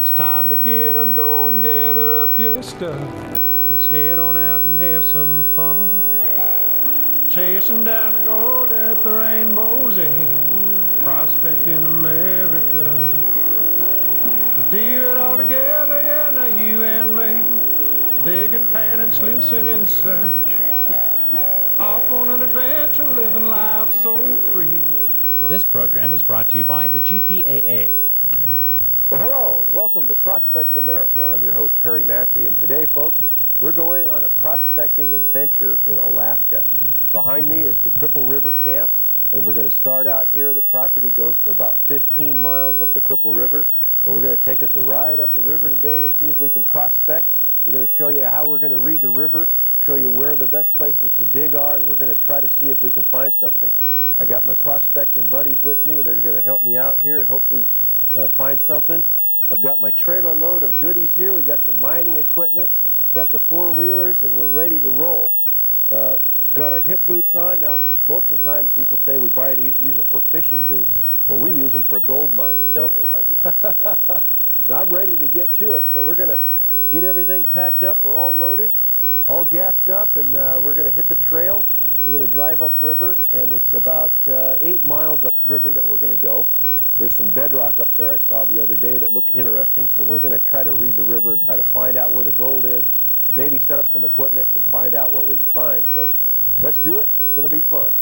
It's time to get and go and gather up your stuff. Let's head on out and have some fun. Chasing down the gold at the rainbow's end. Prospecting America. We'll do it all together, yeah, now you and me. Digging, panning, sluicing in search. Off on an adventure, living life so free. This program is brought to you by the GPAA. Well, hello, and welcome to Prospecting America. I'm your host, Perry Massie, and today, folks, we're going on a prospecting adventure in Alaska. Behind me is the Cripple River Camp, and we're going to start out here. The property goes for about 15 miles up the Cripple River, and we're going to take us a ride up the river today and see if we can prospect. We're going to show you how we're going to read the river, show you where the best places to dig are, and we're going to try to see if we can find something. I got my prospecting buddies with me. They're going to help me out here and hopefully find something. I've got my trailer load of goodies here. We got some mining equipment, got the four-wheelers, and we're ready to roll. Got our hip boots on. Now, most of the time people say we buy these. These are for fishing boots. Well, we use them for gold mining, don't we? That's right. Yes, we do. And I'm ready to get to it, so we're going to get everything packed up. We're all loaded, all gassed up, and we're going to hit the trail. We're going to drive upriver, and it's about 8 miles upriver that we're going to go. There's some bedrock up there I saw the other day that looked interesting, so we're going to try to read the river and try to find out where the gold is, maybe set up some equipment and find out what we can find. So let's do it. It's going to be fun.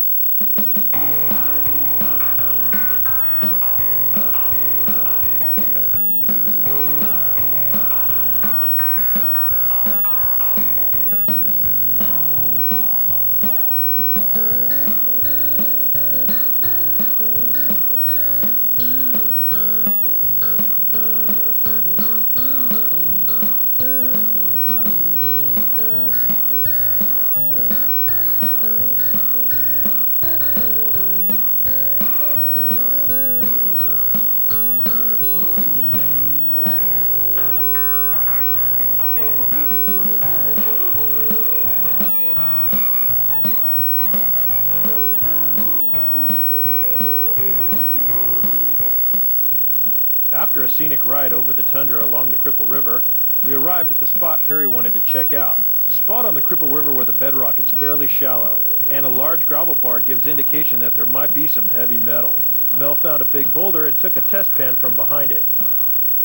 After a scenic ride over the tundra along the Cripple River, we arrived at the spot Perry wanted to check out. The spot on the Cripple River where the bedrock is fairly shallow, and a large gravel bar gives indication that there might be some heavy metal. Mel found a big boulder and took a test pan from behind it.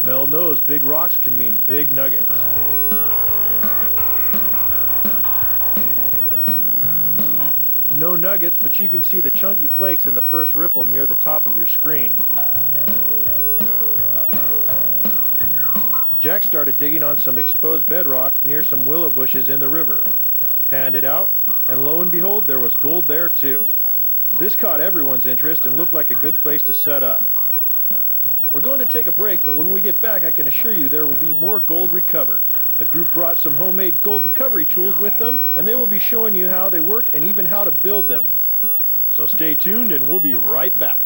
Mel knows big rocks can mean big nuggets. No nuggets, but you can see the chunky flakes in the first riffle near the top of your screen. Jack started digging on some exposed bedrock near some willow bushes in the river. Panned it out, and lo and behold, there was gold there too. This caught everyone's interest and looked like a good place to set up. We're going to take a break, but when we get back, I can assure you there will be more gold recovered. The group brought some homemade gold recovery tools with them, and they will be showing you how they work and even how to build them. So stay tuned, and we'll be right back.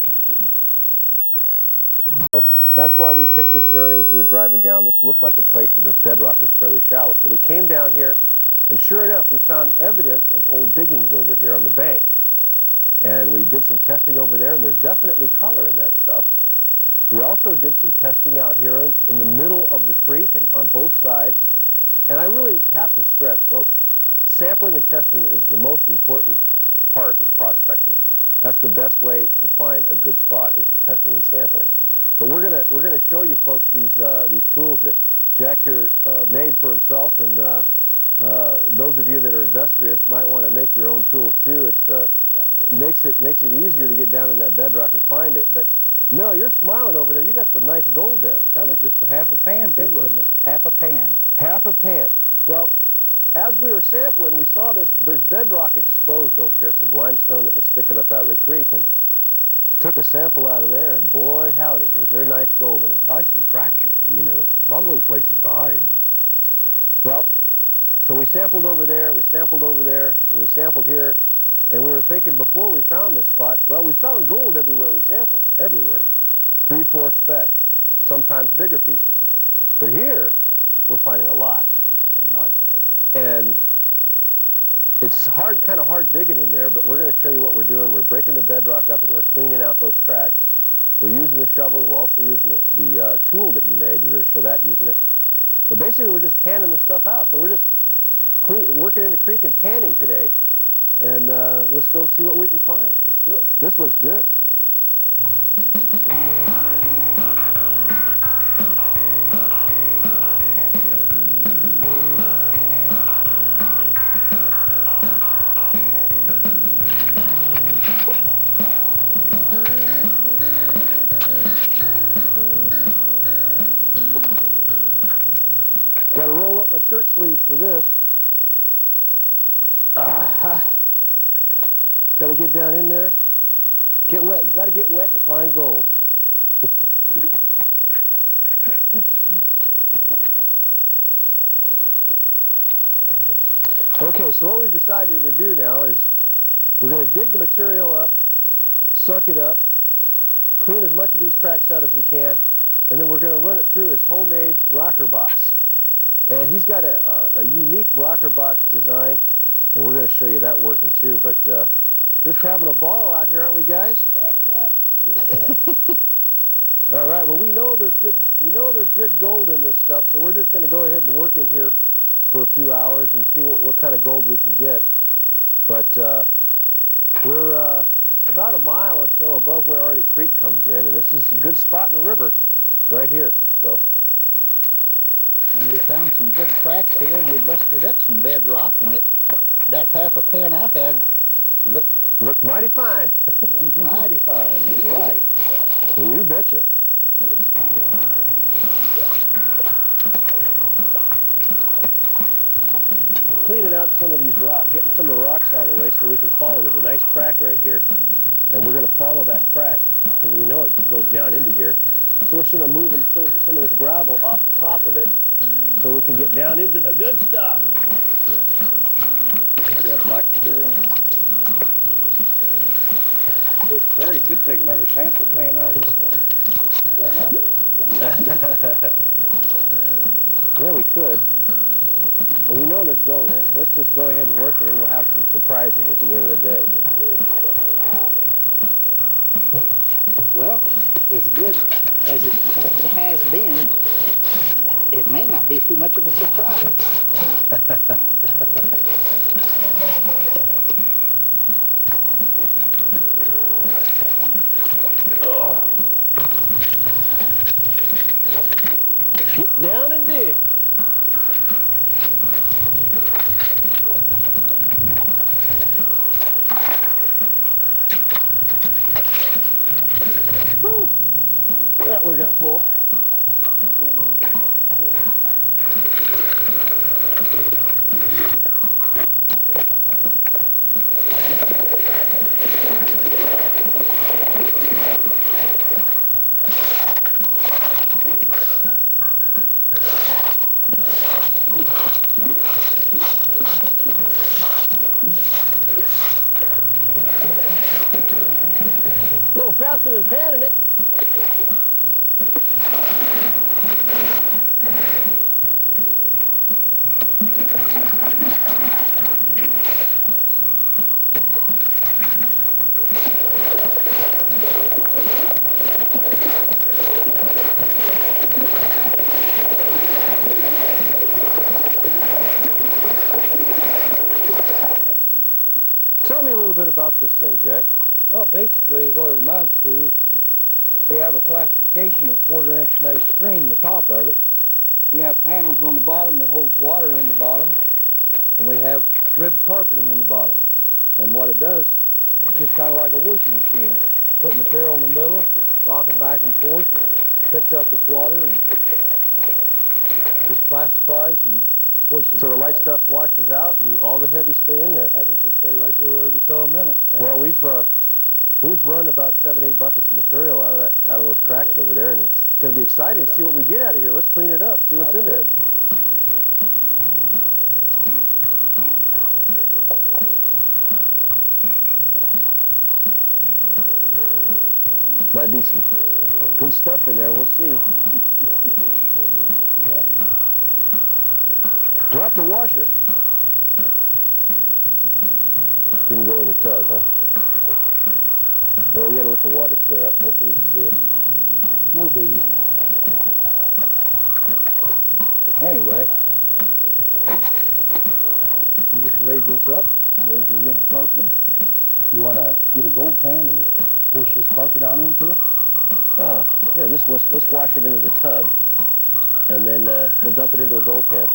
That's why we picked this area as we were driving down. This looked like a place where the bedrock was fairly shallow. So we came down here, and sure enough, we found evidence of old diggings over here on the bank. And we did some testing over there, and there's definitely color in that stuff. We also did some testing out here in the middle of the creek and on both sides. And I really have to stress, folks, sampling and testing is the most important part of prospecting. That's the best way to find a good spot, is testing and sampling. But we're gonna show you folks these tools that Jack here made for himself, and those of you that are industrious might want to make your own tools too. It makes it easier to get down in that bedrock and find it. But Mel, you're smiling over there. You got some nice gold there. That was just a half a pan too, wasn't it? Half a pan. Half a pan. Well, as we were sampling, we saw there's bedrock exposed over here, some limestone that was sticking up out of the creek, and took a sample out of there, and boy, howdy, was there nice gold in it. Nice and fractured, you know, a lot of little places to hide. Well, so we sampled over there, and we sampled here, and we were thinking before we found this spot, well, we found gold everywhere we sampled. Everywhere. 3-4 specks, sometimes bigger pieces. But here, we're finding a lot. And nice little pieces. And it's kind of hard digging in there, but we're going to show you what we're doing. We're breaking the bedrock up, and we're cleaning out those cracks. We're using the shovel. We're also using the tool that you made. We're going to show that using it. But basically, we're just panning the stuff out. So we're just working in the creek and panning today. And let's go see what we can find. Let's do it. This looks good. Got to roll up my shirt sleeves for this. Got to get down in there. Get wet. You got to get wet to find gold. Okay, so what we've decided to do now is we're going to dig the material up, suck it up, clean as much of these cracks out as we can, and then we're going to run it through his homemade rocker box. And he's got a unique rocker box design, and we're going to show you that working too. But just having a ball out here, aren't we, guys? Heck yes, you bet. All right. Well, we know there's good gold in this stuff, so we're just going to go ahead and work in here for a few hours and see what kind of gold we can get. But we're about a mile or so above where Arctic Creek comes in, and this is a good spot in the river, right here. So. And we found some good cracks here, and we busted up some bedrock, and that half a pan I had looked mighty fine. looked mighty fine. That's right. Well, you betcha. Good stuff. Cleaning out some of these rocks, getting some of the rocks out of the way so we can follow. There's a nice crack right here, and we're going to follow that crack because we know it goes down into here. So we're sort of moving some of this gravel off the top of it, so we can get down into the good stuff. Yeah, black material. This Terry could take another sample pan out of this stuff. Well, Yeah, we could. But we know there's gold in it, so let's just go ahead and work it, and we'll have some surprises at the end of the day. Well, as good as it has been, it may not be too much of a surprise. Get down and dig. Whew. That one got full. A little faster than panning it. Tell me a little bit about this thing, Jack. Well, basically what it amounts to is we have a classification of 1/4-inch mesh screen in the top of it. We have panels on the bottom that holds water in the bottom, and we have ribbed carpeting in the bottom. And what it does, it's just kind of like a washing machine. Put material in the middle, rock it back and forth, picks up its water, and just classifies and washes. So the it light right. stuff washes out and all the heavy stay in All there. the heavies will stay right there wherever you throw them in it. Well, we've run about 7-8 buckets of material out of those cracks over there, and it's going to be exciting to see what we get out of here. Let's clean it up, see what's in there. Might be some good stuff in there. We'll see. Drop the washer. Didn't go in the tub, huh? Well, you got to let the water clear up. Hopefully you can see it. No biggie. Anyway, you just raise this up. There's your ribbed carpeting. You want to get a gold pan and push this carpet out into it? Yeah, let's wash it into the tub, and then we'll dump it into a gold pan.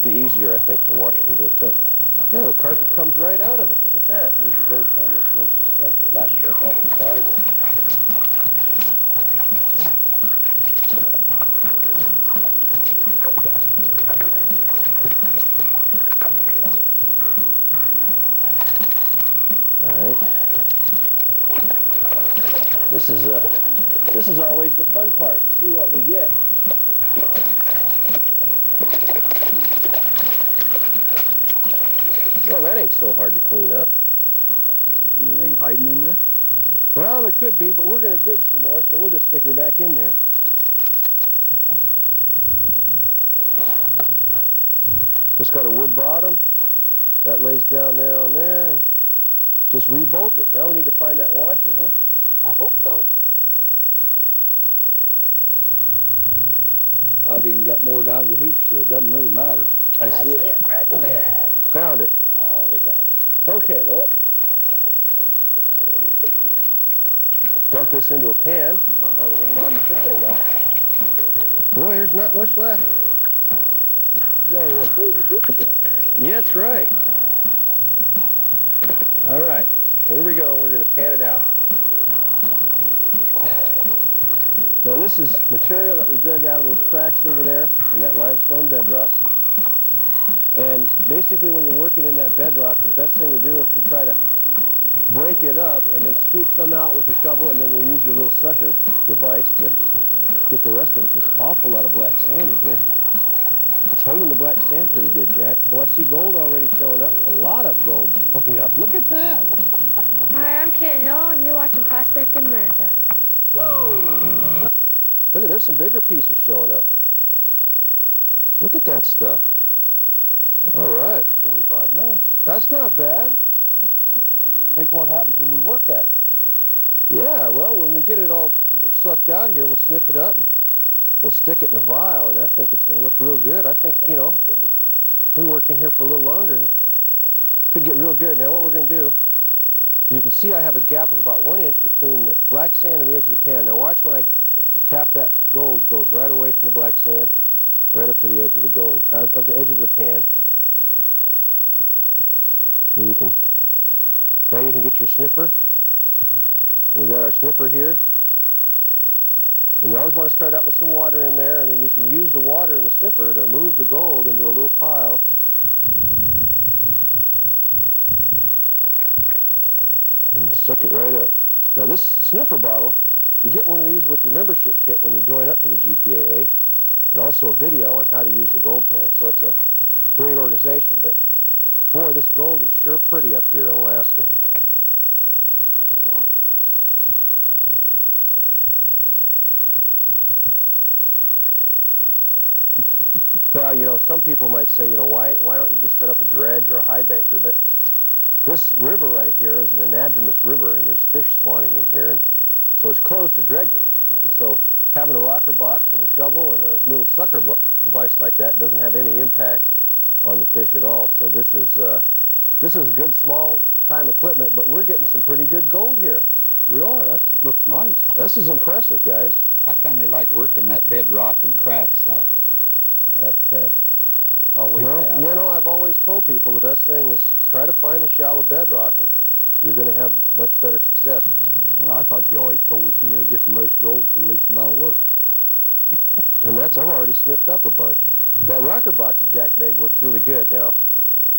Be easier, I think, to wash it into a tub. Yeah, the carpet comes right out of it. Look at that. There's your gold pan. Let's rinse this stuff, black stuff out the side. All right. This is always the fun part. See what we get. Well, that ain't so hard to clean up. Anything hiding in there? Well, there could be, but we're going to dig some more, so we'll just stick her back in there. So it's got a wood bottom. That lays down there on there, and just re-bolt it. Now we need to find that washer, huh? I hope so. I've even got more down to the hooch, so it doesn't really matter. I see it. That's it right there. Found it. Oh, we got it. Okay, well, dump this into a pan. Don't have a whole lot of material left. Boy, there's not much left. You only want to save the good stuff. Yeah, that's right. All right, here we go. We're going to pan it out. Now, this is material that we dug out of those cracks over there in that limestone bedrock. And basically, when you're working in that bedrock, the best thing to do is to try to break it up and then scoop some out with a shovel, and then you use your little sucker device to get the rest of it. There's an awful lot of black sand in here. It's holding the black sand pretty good, Jack. Oh, I see gold already showing up. A lot of gold showing up. Look at that. Hi, I'm Kent Hill, and you're watching Prospect America. Look, there's some bigger pieces showing up. Look at that stuff. All right. For 45 minutes. That's not bad. Think what happens when we work at it. Yeah, well, when we get it all sucked out here, we'll sniff it up and we'll stick it in a vial, and I think it's going to look real good. I think, you know, we work in here for a little longer, and it could get real good. Now, what we're going to do, you can see I have a gap of about 1 inch between the black sand and the edge of the pan. Now, watch when I tap that gold, it goes right away from the black sand, right up to the edge of the gold, up to the edge of the pan. And you can, now you can get your sniffer. We got our sniffer here. And you always want to start out with some water in there, and then you can use the water in the sniffer to move the gold into a little pile. And suck it right up. Now this sniffer bottle, you get one of these with your membership kit when you join up to the GPAA, and also a video on how to use the gold pan. So it's a great organization, but boy, this gold is sure pretty up here in Alaska. Well, you know, some people might say, you know, why don't you just set up a dredge or a high banker? But this river right here is an anadromous river, and there's fish spawning in here, and so it's closed to dredging. Yeah. And so having a rocker box and a shovel and a little sucker device like that doesn't have any impact on the fish at all. So this is good small-time equipment, but we're getting some pretty good gold here. We are. That looks nice. This is impressive, guys. I kind of like working that bedrock and cracks. That always Well, have. you know, I've always told people the best thing is to try to find the shallow bedrock, and you're going to have much better success. And I thought you always told us, you know, get the most gold for the least amount of work. And I've already sniffed up a bunch. That rocker box that Jack made works really good. Now,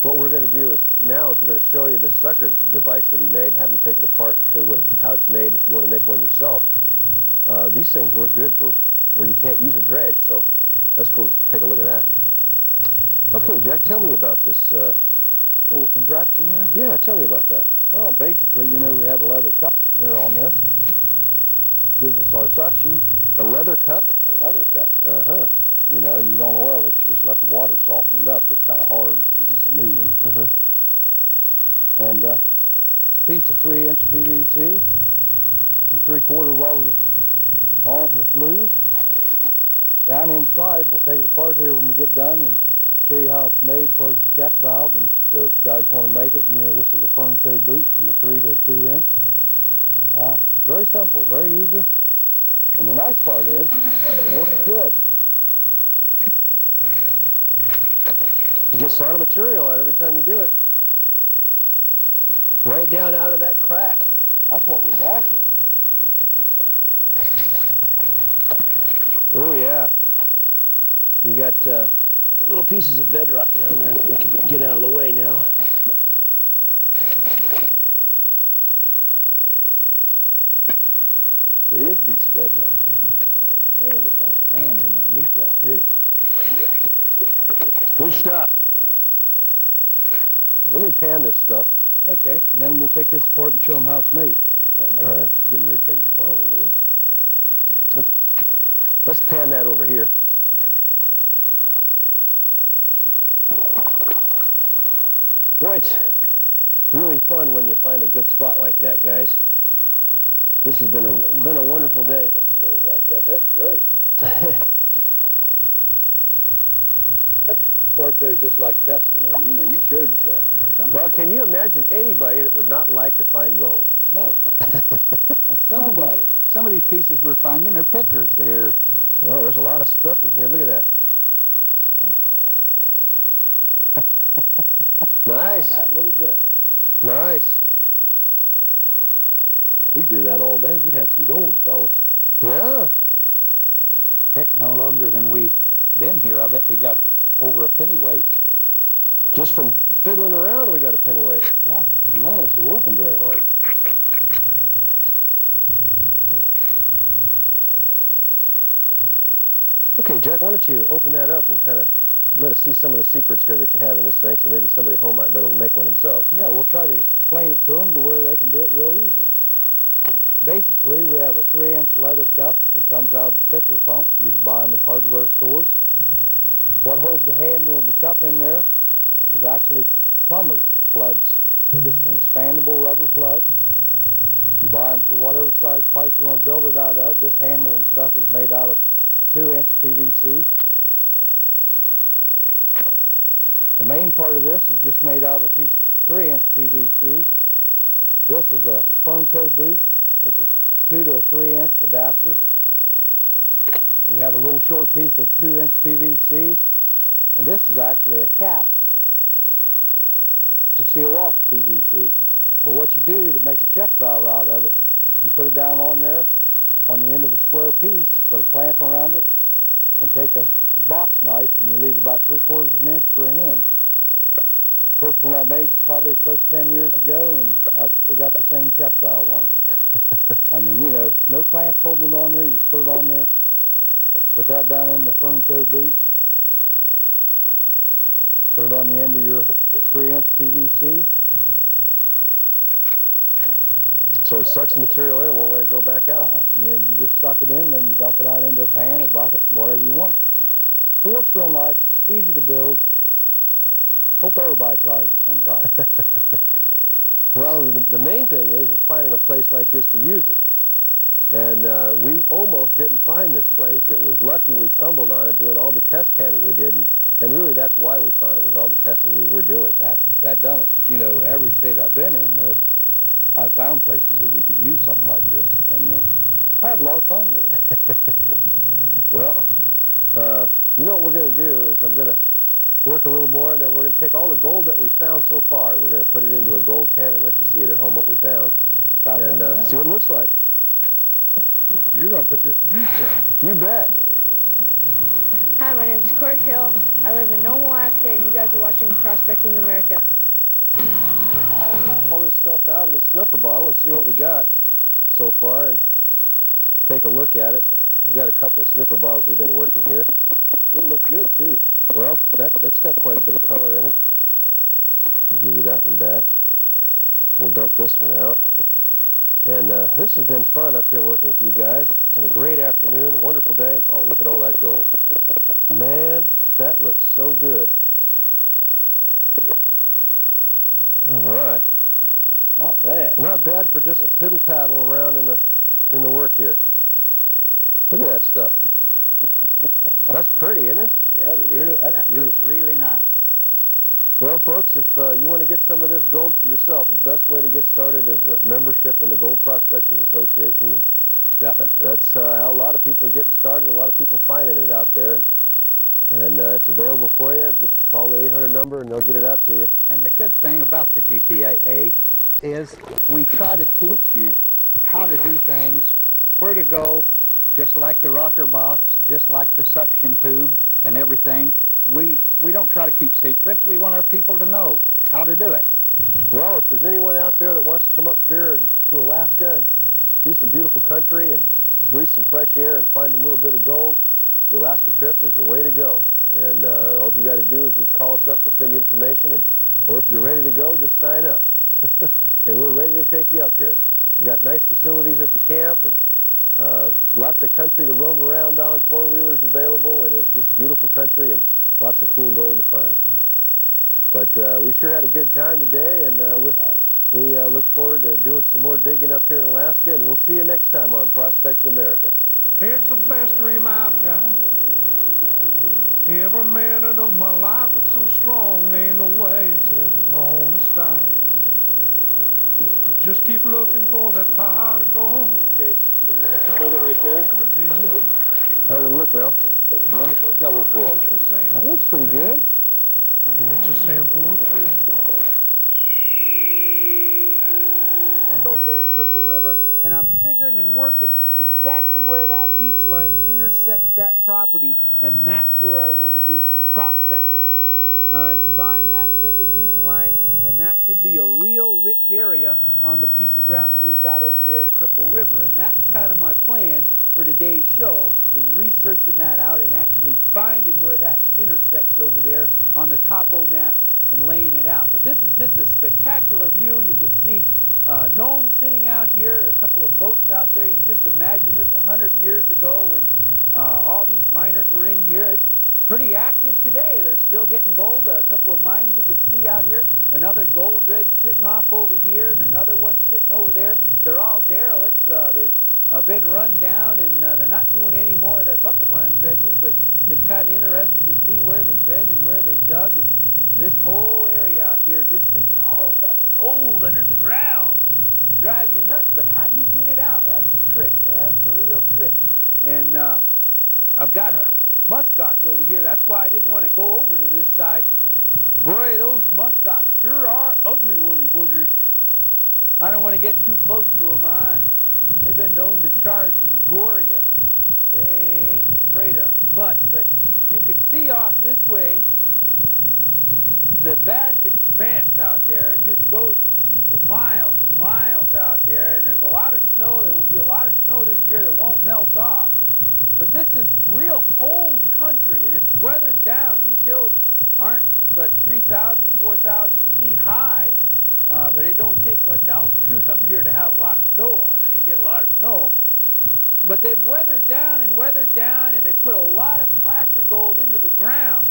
what we're going to do is we're going to show you this sucker device that he made, have him take it apart and show you how it's made if you want to make one yourself. These things work good where you can't use a dredge, so let's go take a look at that. Okay, Jack, tell me about this. Little contraption here? Yeah, tell me about that. Well, basically, you know, we have a leather cup here on this. Gives us our suction. A leather cup? A leather cup. Uh-huh. You know, and you don't oil it, you just let the water soften it up. It's kind of hard because it's a new one. Uh-huh. And it's a piece of 3-inch PVC, some 3/4 welded on it with glue. Down inside, we'll take it apart here when we get done and show you how it's made as far as the check valve. And so if you guys want to make it, you know, this is a Fernco boot from a 3 to a 2 inch. Very simple, very easy. And the nice part is, it works good. You get a lot of material out every time you do it. Right down out of that crack. That's what we're after. Oh yeah. You got little pieces of bedrock down there that we can get out of the way now. Big piece of bedrock. Hey, it looks like sand in underneath that too. Good stuff. Sand. Let me pan this stuff. Okay, and then we'll take this apart and show them how it's made. Okay. All right. Getting ready to take it apart. Oh, really? Let's pan that over here. Boy, it's really fun when you find a good spot like that, guys. This has been a wonderful day. Gold like that, that's great. That's part two, just like testing. You know, you showed us that. Well, can you imagine anybody that would not like to find gold? No. And some of these pieces we're finding are pickers. They're Oh, there's a lot of stuff in here. Look at that. Nice. That little bit. Nice. We do that all day. We'd have some gold, fellas. Yeah. heck no longer than we've been here. I bet we got over a pennyweight. Just from fiddling around, we got a pennyweight. Yeah. None of us are working very hard. Okay, Jack, why don't you open that up and kind of let us see some of the secrets here that you have in this thing, so maybe somebody at home might be able to make one themselves. Yeah, we'll try to explain it to them to where they can do it real easy. Basically, we have a 3-inch leather cup that comes out of a pitcher pump. You can buy them at hardware stores. What holds the handle of the cup in there is actually plumber's plugs. They're just an expandable rubber plug. You buy them for whatever size pipe you want to build it out of. This handle and stuff is made out of 2-inch PVC. The main part of this is just made out of a piece of 3-inch PVC. This is a Fernco boot. It's a 2 to a 3-inch adapter. We have a little short piece of 2-inch PVC, and this is actually a cap to seal off PVC. But what you do to make a check valve out of it, you put it down on there on the end of a square piece, put a clamp around it, and take a box knife, and you leave about 3/4 of an inch for a hinge. First one I made is probably close to 10 years ago, and I still got the same check valve on it. I mean, you know, no clamps holding it on there. You just put it on there, put that down in the Fernco boot, put it on the end of your 3-inch PVC. So it sucks the material in and won't let it go back out. You just suck it in, and then you dump it out into a pan or bucket, whatever you want. It works real nice, easy to build. Hope everybody tries it sometime. Well, the main thing is finding a place like this to use it. And we almost didn't find this place. It was lucky we stumbled on it doing all the test panning we did. And really, that's why we found it, was all the testing we were doing. That done it. But, you know, every state I've been in, though, I've found places that we could use something like this. And I have a lot of fun with it. Well, you know what we're going to do is I'm going to work a little more, and then we're going to take all the gold that we found so far, and we're going to put it into a gold pan and let you see it at home, what we found. Sounds and like see what it looks like. You're going to put this to use then. You bet. Hi, my name is Court Hill. I live in Nome, Alaska, and you guys are watching Prospecting America. All this stuff out of this snuffer bottle and see what we got so far and take a look at it. We've got a couple of sniffer bottles we've been working here. It'll look good, too. Well, that's got quite a bit of color in it. I'll give you that one back. We'll dump this one out. And this has been fun up here working with you guys. It's been a great afternoon, wonderful day. And, oh, look at all that gold. Man, that looks so good. All right. Not bad. Not bad for just a piddle paddle around in the work here. Look at that stuff. That's pretty, isn't it? Yes, That is really- that's that beautiful. looks really nice. Well, folks, if you want to get some of this gold for yourself, the best way to get started is a membership in the Gold Prospectors Association. And Definitely. that's how a lot of people are getting started. A lot of people finding it out there, and it's available for you. Just call the 800 number, and they'll get it out to you. And the good thing about the GPAA is we try to teach you how to do things, where to go, just like the rocker box, just like the suction tube and everything. We don't try to keep secrets. We want our people to know how to do it. Well, if there's anyone out there that wants to come up here to Alaska and see some beautiful country and breathe some fresh air and find a little bit of gold, the Alaska trip is the way to go. And all you got to do is just call us up. We'll send you information, or if you're ready to go, just sign up. And we're ready to take you up here. We've got nice facilities at the camp, and lots of country to roam around on, four-wheelers available, and it's just beautiful country and lots of cool gold to find. But we sure had a good time today, and we look forward to doing some more digging up here in Alaska, and we'll see you next time on Prospecting America. It's the best dream I've got. Every minute of my life, it's so strong, ain't no way it's ever gonna stop. To just keep looking for that pot of gold. Okay, hold it right there. How does it look, Mel? One shovel full. That looks pretty good. It's a simple truth. Over there at Cripple River, and I'm figuring and working exactly where that beach line intersects that property, and that's where I want to do some prospecting and find that second beach line, and that should be a real rich area on the piece of ground that we've got over there at Cripple River. And that's kind of my plan for today's show, is researching that out and actually finding where that intersects over there on the topo maps and laying it out. But this is just a spectacular view. You can see gnomes sitting out here, a couple of boats out there. You can just imagine this 100 years ago when all these miners were in here. It's pretty active today. They're still getting gold. A couple of mines you can see out here. Another gold dredge sitting off over here, and another one sitting over there. They're all derelicts. They've been run down, and they're not doing any more of that bucket line dredges, but it's kind of interesting to see where they've been and where they've dug. And this whole area out here, just thinking all that gold under the ground, drive you nuts. But how do you get it out? That's the trick. That's a real trick. And I've got a muskox over here. That's why I didn't want to go over to this side. Boy, those muskox sure are ugly woolly boogers. I don't want to get too close to them. They've been known to charge and gore you. They ain't afraid of much, but you can see off this way the vast expanse out there. It just goes for miles and miles out there, and there's a lot of snow. There will be a lot of snow this year that won't melt off. But this is real old country, and it's weathered down. These hills aren't but 3,000, 4,000 feet high, but it don't take much altitude up here to have a lot of snow on it. You get a lot of snow. But they've weathered down, and they put a lot of placer gold into the ground.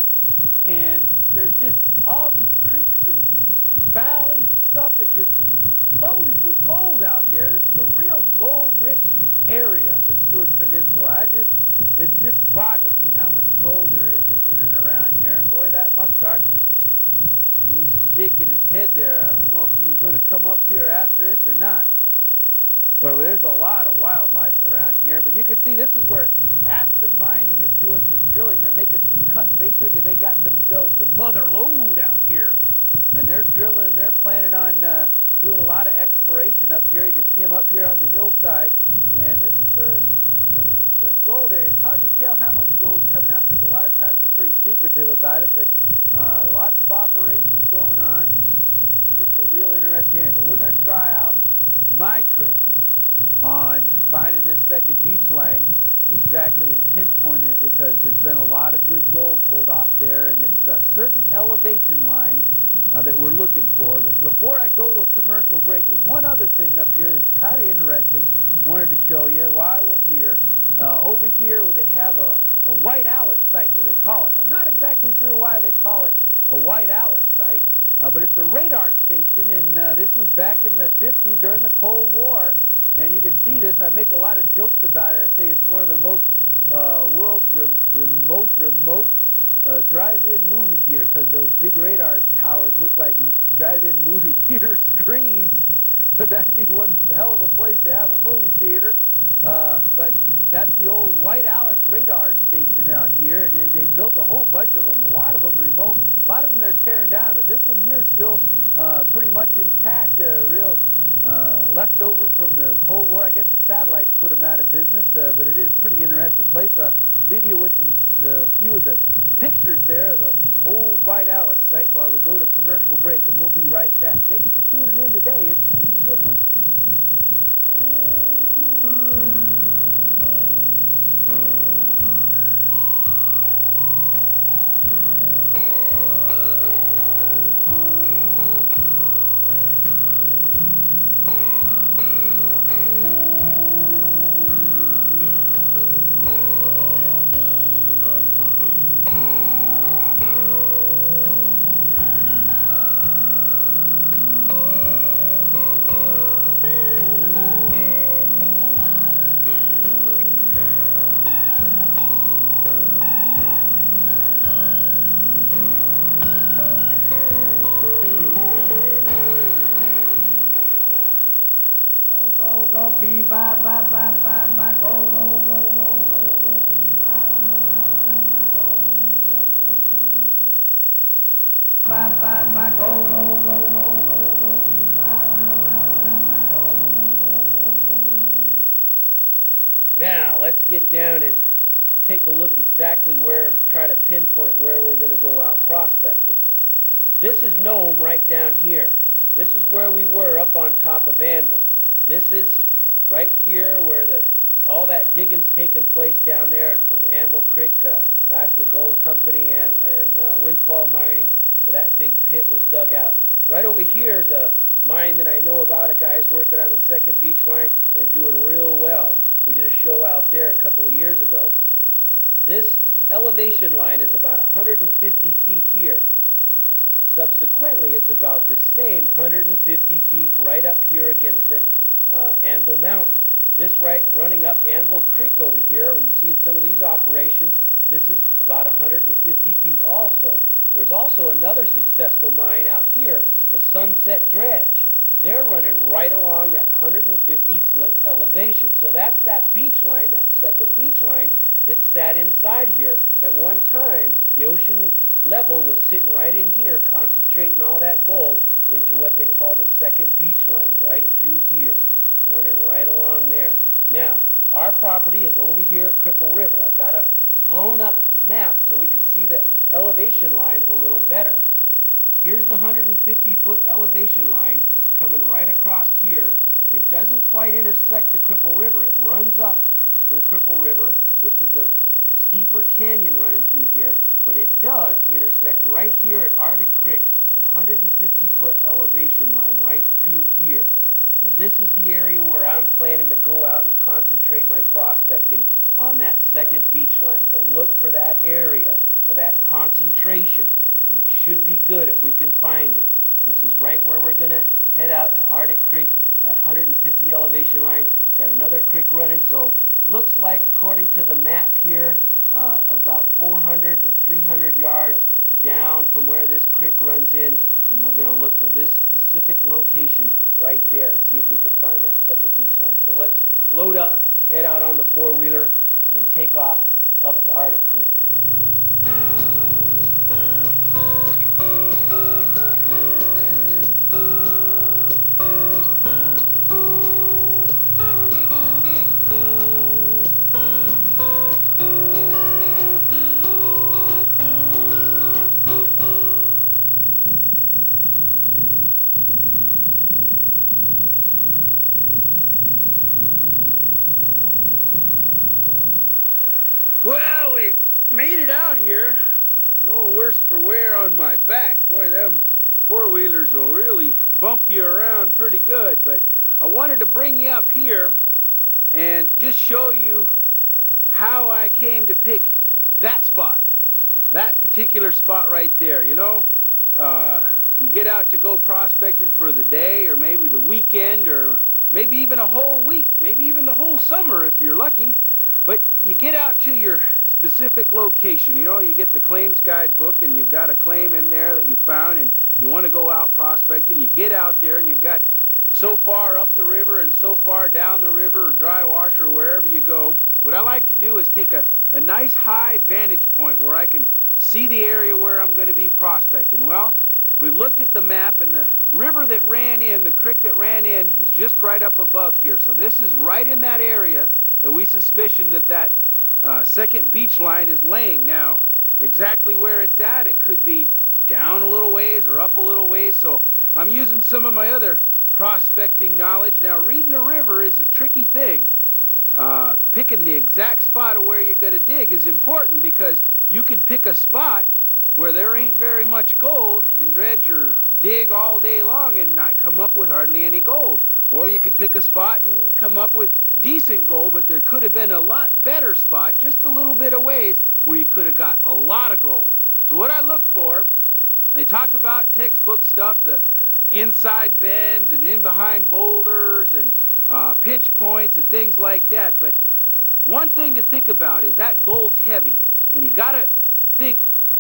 And there's just all these creeks and valleys and stuff that just loaded with gold out there. This is a real gold-rich area, this Seward Peninsula. It just boggles me how much gold there is in and around here. And boy, that muskox he's shaking his head there. I don't know if he's going to come up here after us or not. Well, there's a lot of wildlife around here, but you can see this is where Aspen Mining is doing some drilling. They're making some cuts. They figure they got themselves the mother lode out here. And they're drilling, and they're planning on doing a lot of exploration up here. You can see them up here on the hillside. And this is a good gold area. It's hard to tell how much gold's coming out because a lot of times they're pretty secretive about it, but lots of operations going on. Just a real interesting area. But we're going to try out my trick on finding this second beach line exactly and pinpointing it, because there's been a lot of good gold pulled off there, and it's a certain elevation line that we're looking for. But before I go to a commercial break, there's one other thing up here that's kind of interesting. Wanted to show you why we're here. Over here where they have a White Alice site, where they call it. I'm not exactly sure why they call it a White Alice site, but it's a radar station, and this was back in the 50s during the Cold War. And you can see this. I make a lot of jokes about it. I say it's one of the most world's most remote drive-in movie theater, because those big radar towers look like drive-in movie theater screens. But that'd be one hell of a place to have a movie theater. But that's the old White Alice radar station out here, and they built a whole bunch of them. A lot of them remote, a lot of them they're tearing down, but this one here is still pretty much intact, real leftover from the Cold War. I guess the satellites put them out of business, but it is a pretty interesting place. Leave you with some few of the pictures there of the old White Alice site while we go to commercial break, and we'll be right back. Thanks for tuning in today. It's going to be a good one. Go pee ba ba ba ba ba go go go go go pee ba ba ba go go go go pee ba ba go. Now let's get down and take a look exactly where, try to pinpoint where we're going to go out prospecting. This is Nome right down here. This is where we were up on top of Anvil. This is right here where all that digging's taking place down there on Anvil Creek, Alaska Gold Company and Windfall Mining, where that big pit was dug out. Right over here is a mine that I know about. A guy's working on the second beach line and doing real well. We did a show out there a couple of years ago. This elevation line is about 150 feet here. Subsequently, it's about the same 150 feet right up here against the Anvil Mountain. This right running up Anvil Creek over here, we've seen some of these operations. This is about 150 feet also. There's also another successful mine out here, the Sunset Dredge. They're running right along that 150-foot elevation. So that's that beach line, that second beach line that sat inside here. At one time, the ocean level was sitting right in here, concentrating all that gold into what they call the second beach line, right through here, running right along there. Now, our property is over here at Cripple River. I've got a blown up map so we can see the elevation lines a little better. Here's the 150-foot elevation line coming right across here. It doesn't quite intersect the Cripple River. It runs up the Cripple River. This is a steeper canyon running through here, but it does intersect right here at Arctic Creek, 150-foot elevation line right through here. Now this is the area where I'm planning to go out and concentrate my prospecting on that second beach line, to look for that area of that concentration, and it should be good if we can find it. This is right where we're going to head out to Arctic Creek, that 150 elevation line. Got another creek running, so looks like, according to the map here, about 400 to 300 yards down from where this creek runs in, and we're going to look for this specific location right there and see if we can find that second beach line. So let's load up, head out on the four-wheeler, and take off up to Arctic Creek. Well, we made it out here. No worse for wear on my back. Boy, them four-wheelers will really bump you around pretty good. But I wanted to bring you up here and just show you how I came to pick that spot. That particular spot right there, you know. You get out to go prospecting for the day or maybe the weekend or maybe even a whole week, maybe even the whole summer if you're lucky. But you get out to your specific location, you know, you get the claims guidebook and you've got a claim in there that you found and you want to go out prospecting. You get out there and you've got so far up the river and so far down the river or dry wash or wherever you go. What I like to do is take a nice high vantage point where I can see the area where I'm going to be prospecting. Well, we've looked at the map and the river that ran in, the creek that ran in, is just right up above here. So this is right in that area that we suspicion that second beach line is laying. Now, exactly where it's at, it could be down a little ways or up a little ways. So I'm using some of my other prospecting knowledge. Now, reading a river is a tricky thing. Picking the exact spot of where you're going to dig is important, because you could pick a spot where there ain't very much gold and dredge or dig all day long and not come up with hardly any gold. Or you could pick a spot and come up with decent gold, but there could have been a lot better spot just a little bit of ways where you could have got a lot of gold. So what I look for, they talk about textbook stuff, the inside bends and in behind boulders and pinch points and things like that. But one thing to think about is that gold's heavy, and you got to think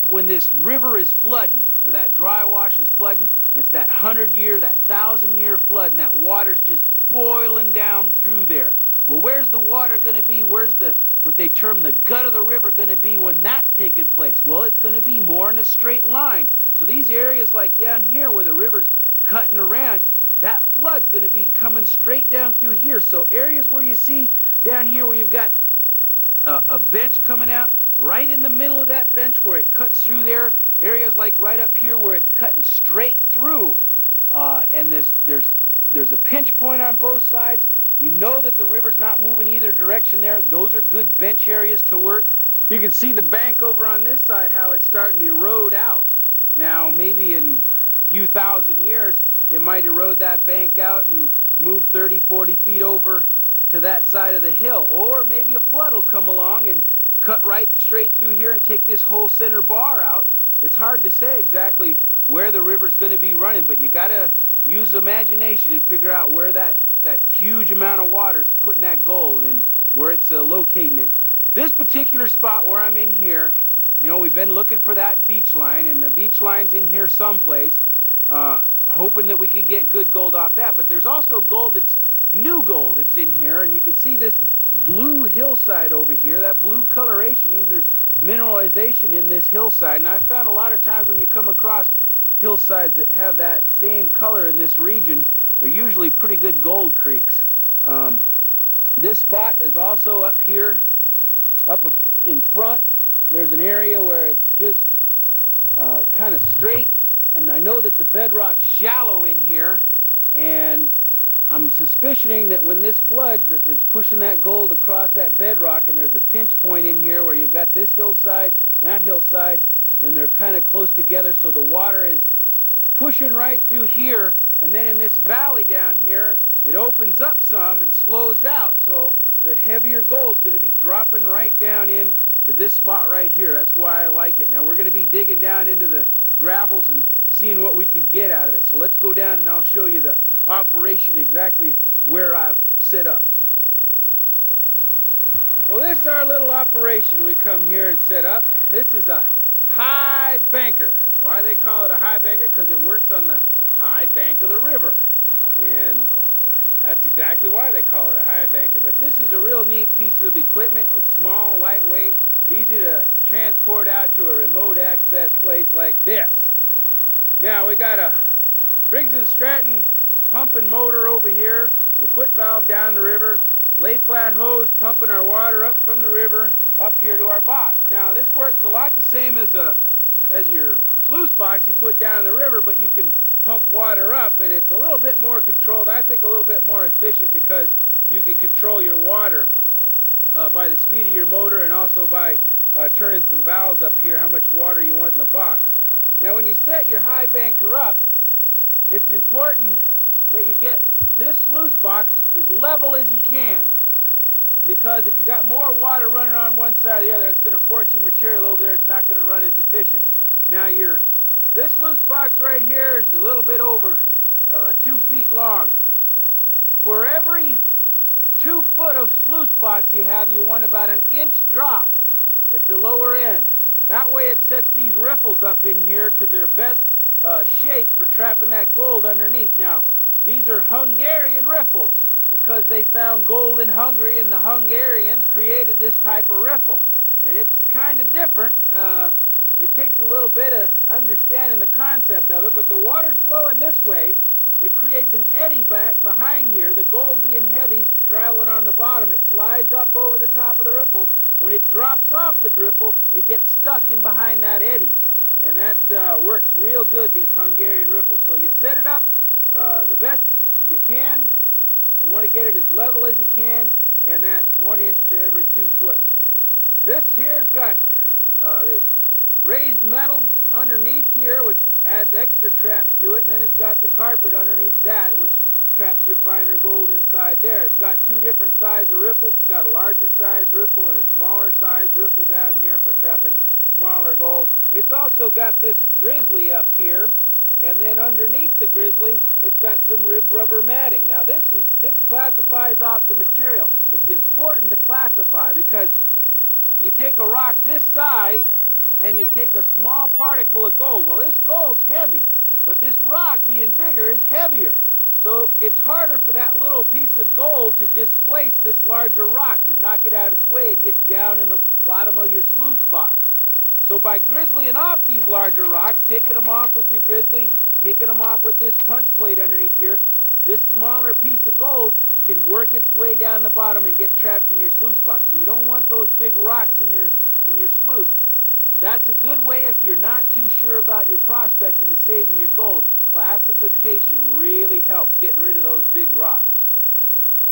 when this river is flooding or that dry wash is flooding, it's that 100-year, that 1,000-year flood, and that water's just boiling down through there. Well, where's the water going to be? Where's the, what they term the gut of the river, going to be when that's taking place? Well, it's going to be more in a straight line. So these areas like down here where the river's cutting around, that flood's going to be coming straight down through here. So areas where you see down here where you've got a bench coming out, right in the middle of that bench where it cuts through there, areas like right up here where it's cutting straight through, and there's a pinch point on both sides. You know that the river's not moving either direction there. Those are good bench areas to work. You can see the bank over on this side, how it's starting to erode out. Now, maybe in a few thousand years, it might erode that bank out and move 30, 40 feet over to that side of the hill. Or maybe a flood will come along and cut right straight through here and take this whole center bar out. It's hard to say exactly where the river's going to be running, but you got to use imagination and figure out where that huge amount of water is putting that gold and where it's locating it. This particular spot where I'm in here, you know, we've been looking for that beach line, and the beach line's in here someplace, hoping that we could get good gold off that. But there's also gold that's new gold that's in here, and you can see this blue hillside over here. That blue coloration means there's mineralization in this hillside, and I found a lot of times when you come across hillsides that have that same color in this region, they're usually pretty good gold creeks. This spot is also up here, up in front. There's an area where it's just kind of straight, and I know that the bedrock's shallow in here, and I'm suspicioning that when this floods, that it's pushing that gold across that bedrock, and there's a pinch point in here where you've got this hillside, that hillside, then they're kind of close together, so the water is pushing right through here, and then in this valley down here, it opens up some and slows out, so the heavier gold's going to be dropping right down in to this spot right here. That's why I like it. Now we're going to be digging down into the gravels and seeing what we could get out of it. So let's go down and I'll show you the operation exactly where I've set up. Well, this is our little operation we come here and set up. This is a high banker. Why they call it a high banker? Because it works on the high bank of the river. And that's exactly why they call it a high banker. But this is a real neat piece of equipment. It's small, lightweight, easy to transport out to a remote access place like this. Now we got a Briggs & Stratton pumping motor over here, the foot valve down the river, lay flat hose pumping our water up from the river up here to our box. Now this works a lot the same as your sluice box you put down in the river, but you can pump water up, and it's a little bit more controlled. I think a little bit more efficient, because you can control your water by the speed of your motor, and also by turning some valves up here, how much water you want in the box. Now when you set your high banker up, it's important that you get this sluice box as level as you can, because if you got more water running on one side or the other, it's going to force your material over there. It's not going to run as efficient. Now this sluice box right here is a little bit over 2 feet long. For every 2 foot of sluice box you have, you want about an inch drop at the lower end. That way it sets these riffles up in here to their best shape for trapping that gold underneath. Now, these are Hungarian riffles because they found gold in Hungary, and the Hungarians created this type of riffle. And it's kind of different. It takes a little bit of understanding the concept of it, but the water's flowing this way. It creates an eddy back behind here. The gold being heavy, traveling on the bottom, it slides up over the top of the riffle. When it drops off the riffle, it gets stuck in behind that eddy. And that works real good, these Hungarian riffles. So you set it up the best you can. You want to get it as level as you can, and that 1 inch to every 2 foot. This here's got this raised metal underneath here, which adds extra traps to it, and then it's got the carpet underneath that, which traps your finer gold inside there. It's got 2 different size of riffles. It's got a larger size riffle and a smaller size riffle down here for trapping smaller gold. It's also got this grizzly up here, and then underneath the grizzly, it's got some ribbed rubber matting. Now this classifies off the material. It's important to classify because you take a rock this size and you take a small particle of gold. Well, this gold's heavy, but this rock being bigger is heavier. So it's harder for that little piece of gold to displace this larger rock, to knock it out of its way and get down in the bottom of your sluice box. So by grizzlying off these larger rocks, taking them off with your grizzly, taking them off with this punch plate underneath here, this smaller piece of gold can work its way down the bottom and get trapped in your sluice box. So you don't want those big rocks in your sluice. That's a good way if you're not too sure about your prospecting to saving your gold. Classification really helps getting rid of those big rocks.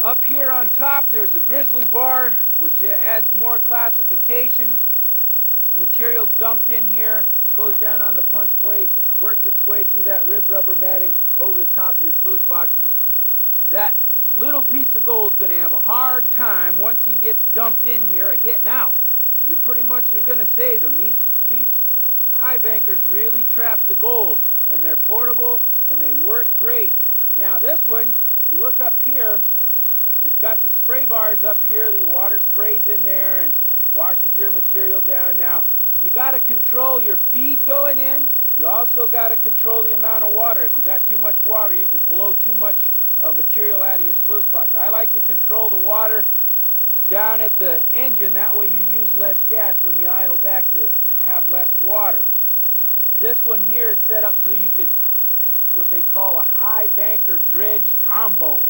Up here on top, there's a grizzly bar, which adds more classification. Material's dumped in here, goes down on the punch plate, works its way through that ribbed rubber matting over the top of your sluice boxes. That little piece of gold's going to have a hard time once he gets dumped in here of getting out. You pretty much are going to save him. These high bankers really trap the gold, and they're portable and they work great. Now this one, you look up here, it's got the spray bars up here. The water sprays in there and washes your material down. Now you got to control your feed going in. You also got to control the amount of water. If you got too much water, you could blow too much material out of your sluice box. I like to control the water down at the engine. That way you use less gas when you idle back to have less water. This one here is set up so you can, what they call a high banker dredge combo.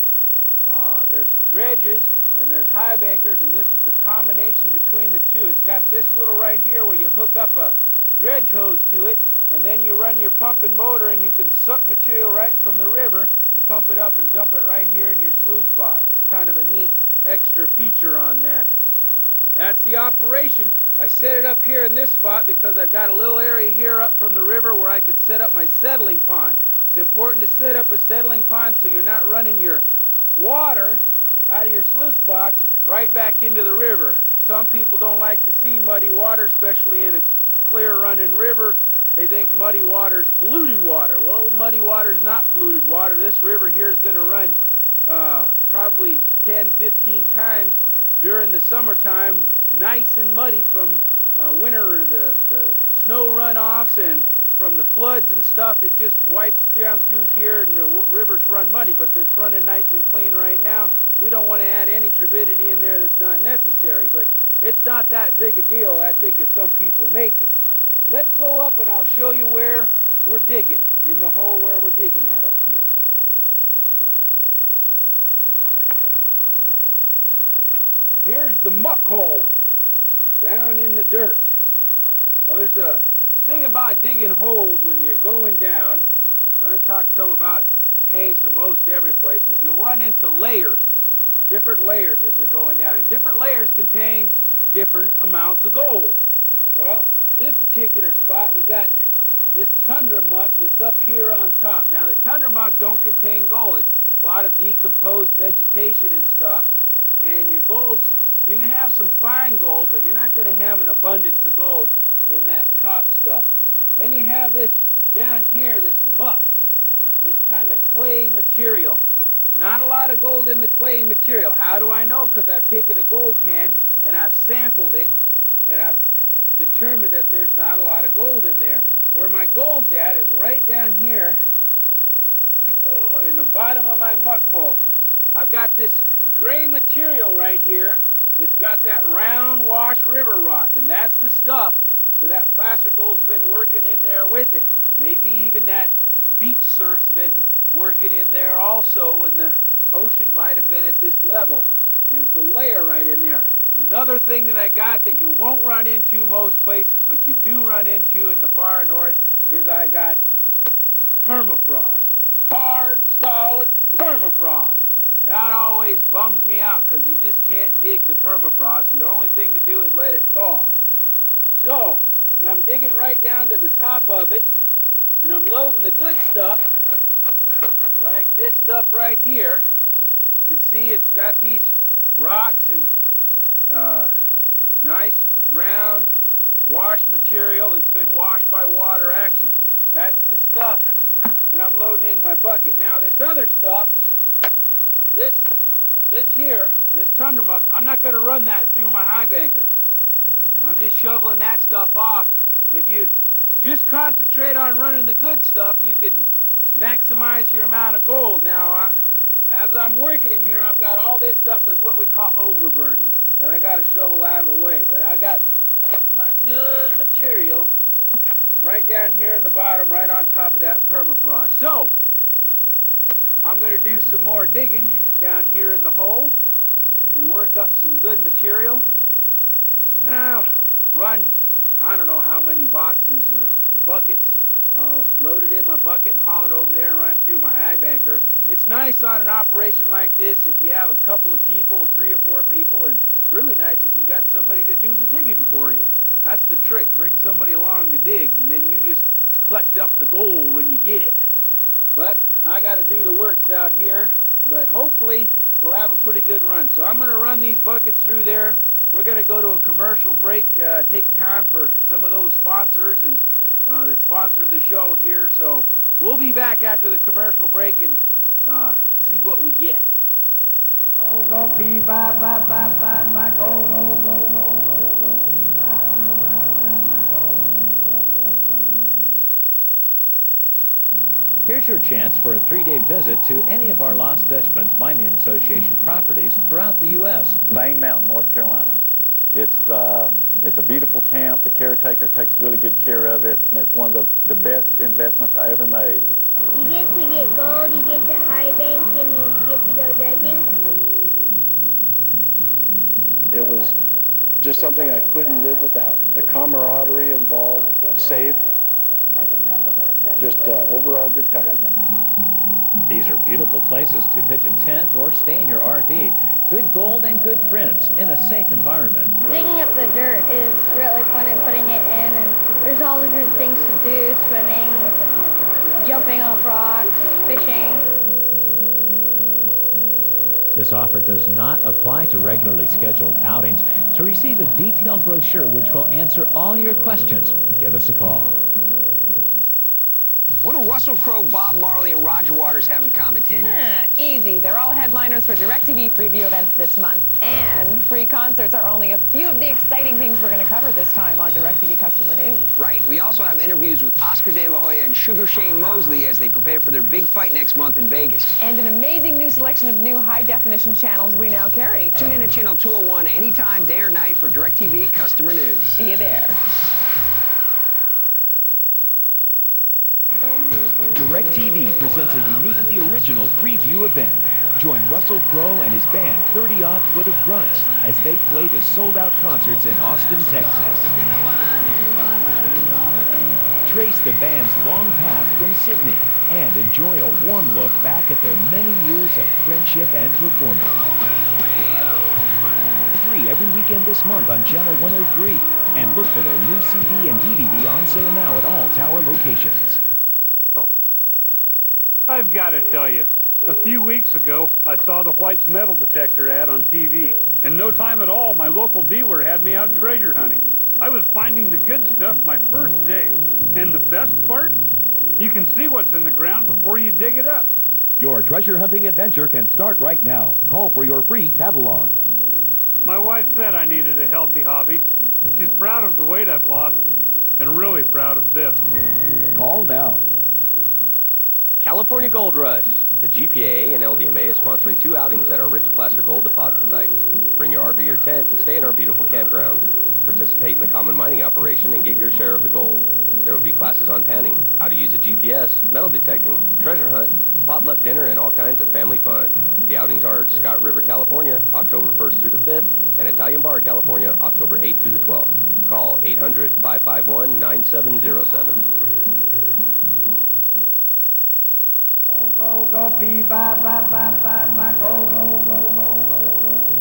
There's dredges and there's high bankers, and this is a combination between the two. It's got this little right here where you hook up a dredge hose to it, and then you run your pump and motor, and you can suck material right from the river and pump it up and dump it right here in your sluice box. Kind of a neat extra feature on that. That's the operation. I set it up here in this spot because I've got a little area here up from the river where I could set up my settling pond. It's important to set up a settling pond so you're not running your water out of your sluice box right back into the river. Some people don't like to see muddy water, especially in a clear running river. They think muddy water is polluted water. Well, muddy water is not polluted water. This river here is going to run probably 10, 15 times during the summertime, nice and muddy from winter, the snow runoffs and from the floods and stuff. It just wipes down through here and the rivers run muddy, but it's running nice and clean right now. We don't want to add any turbidity in there that's not necessary, but it's not that big a deal, I think, as some people make it. Let's go up and I'll show you where we're digging, in the hole where we're digging at up here. Here's the muck hole, down in the dirt. Well, there's a thing about digging holes when you're going down. I'm going to talk some about pertains to most every place, is you'll run into layers, different layers as you're going down. And different layers contain different amounts of gold. Well, this particular spot, we got this tundra muck that's up here on top. Now, the tundra muck don't contain gold. It's a lot of decomposed vegetation and stuff. And your golds, you can have some fine gold, but you're not going to have an abundance of gold in that top stuff. Then you have this down here, this muck, this kind of clay material. Not a lot of gold in the clay material. How do I know? Because I've taken a gold pan and I've sampled it and I've determined that there's not a lot of gold in there. Where my gold's at is right down here in the bottom of my muck hole. I've got this gray material right here. It's got that round wash river rock, and that's the stuff where that placer gold's been working in there with it. Maybe even that beach surf's been working in there also, and the ocean might have been at this level. And it's a layer right in there. Another thing that I got that you won't run into most places, but you do run into in the far north, is I got permafrost. Hard, solid permafrost. That always bums me out because you just can't dig the permafrost. The only thing to do is let it thaw. So, I'm digging right down to the top of it, and I'm loading the good stuff, like this stuff right here. You can see it's got these rocks and nice round wash material. It's been washed by water action. That's the stuff that I'm loading in my bucket. Now this other stuff, this here, this tundra muck, I'm not going to run that through my high banker. I'm just shoveling that stuff off. If you just concentrate on running the good stuff, you can maximize your amount of gold. Now, as I'm working in here, I've got all this stuff is what we call overburden that I got to shovel out of the way. But I got my good material right down here in the bottom, right on top of that permafrost. So, I'm going to do some more digging down here in the hole and work up some good material. And I'll run, I don't know how many boxes or buckets. I'll load it in my bucket and haul it over there and run it through my high banker. It's nice on an operation like this if you have a couple of people, 3 or 4 people, and it's really nice if you got somebody to do the digging for you. That's the trick. Bring somebody along to dig, and then you just collect up the gold when you get it. But I got to do the works out here, but hopefully we'll have a pretty good run. So I'm going to run these buckets through there. We're going to go to a commercial break, take time for some of those sponsors and that sponsor the show here. So we'll be back after the commercial break and see what we get. Go, go, pee, ba, ba, ba, ba, ba, go, go, go, go, go, go, pee, ba, ba, ba, ba, go. Here's your chance for a 3-day visit to any of our Lost Dutchman's Mining Association properties throughout the U.S. Bane Mountain, North Carolina. It's a beautiful camp. The caretaker takes really good care of it, and it's one of the best investments I ever made. You get to get gold, you get to high bank, and you get to go dredging. It was just something I couldn't live without. The camaraderie involved, safe, just overall good time. These are beautiful places to pitch a tent or stay in your RV. Good gold and good friends in a safe environment. Digging up the dirt is really fun and putting it in, and there's all different things to do: swimming, jumping off rocks, fishing. This offer does not apply to regularly scheduled outings. To receive a detailed brochure which will answer all your questions, give us a call. What do Russell Crowe, Bob Marley, and Roger Waters have in common, Tanya? Easy. They're all headliners for DirecTV Freeview events this month. And free concerts are only a few of the exciting things we're going to cover this time on DirecTV Customer News. Right. We also have interviews with Oscar De La Hoya and Sugar Shane Mosley as they prepare for their big fight next month in Vegas. And an amazing new selection of new high-definition channels we now carry. Tune in to Channel 201 anytime, day or night, for DirecTV Customer News. See you there. DirecTV presents a uniquely original Freeview event. Join Russell Crowe and his band 30-odd Foot of Grunts as they play to sold-out concerts in Austin, Texas. Trace the band's long path from Sydney and enjoy a warm look back at their many years of friendship and performance. Free every weekend this month on Channel 103. And look for their new CD and DVD on sale now at all Tower locations. I've got to tell you, a few weeks ago, I saw the White's metal detector ad on TV. In no time at all, my local dealer had me out treasure hunting. I was finding the good stuff my first day. And the best part? You can see what's in the ground before you dig it up. Your treasure hunting adventure can start right now. Call for your free catalog. My wife said I needed a healthy hobby. She's proud of the weight I've lost and really proud of this. Call now. California Gold Rush. The GPAA and LDMA is sponsoring 2 outings at our rich placer gold deposit sites. Bring your RV or tent and stay in our beautiful campgrounds. Participate in the common mining operation and get your share of the gold. There will be classes on panning, how to use a GPS, metal detecting, treasure hunt, potluck dinner, and all kinds of family fun. The outings are at Scott River, California, October 1st through the 5th, and Italian Bar, California, October 8th through the 12th. Call 800-551-9707. Go, go, go, P-5, go, go, go, go, go, go, P-5.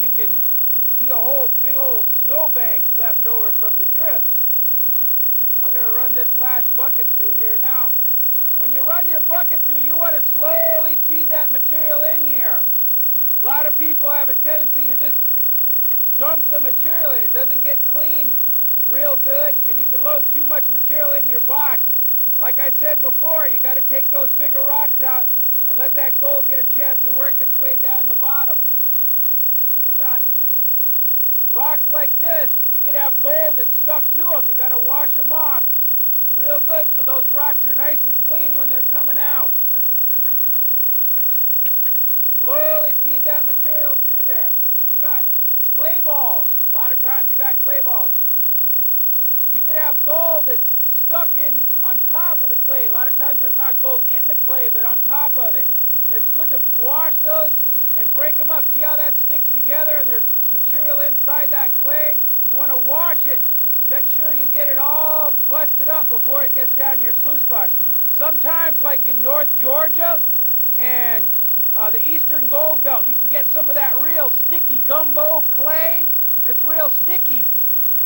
You can see a whole big old snowbank left over from the drifts. I'm going to run this last bucket through here now. When you run your bucket through, you want to slowly feed that material in here. A lot of people have a tendency to just dump the material in. It doesn't get cleaned real good, and you can load too much material into your box. Like I said before, you got to take those bigger rocks out and let that gold get a chance to work its way down the bottom. Got rocks like this, you could have gold that's stuck to them. You got to wash them off real good so those rocks are nice and clean when they're coming out. Slowly feed that material through there. You got clay balls. A lot of times you got clay balls. You could have gold that's stuck in on top of the clay. A lot of times there's not gold in the clay, but on top of it. And it's good to wash those and break them up. See how that sticks together and there's material inside that clay? You want to wash it. Make sure you get it all busted up before it gets down to your sluice box. Sometimes, like in North Georgia and the Eastern Gold Belt, you can get some of that real sticky gumbo clay. It's real sticky,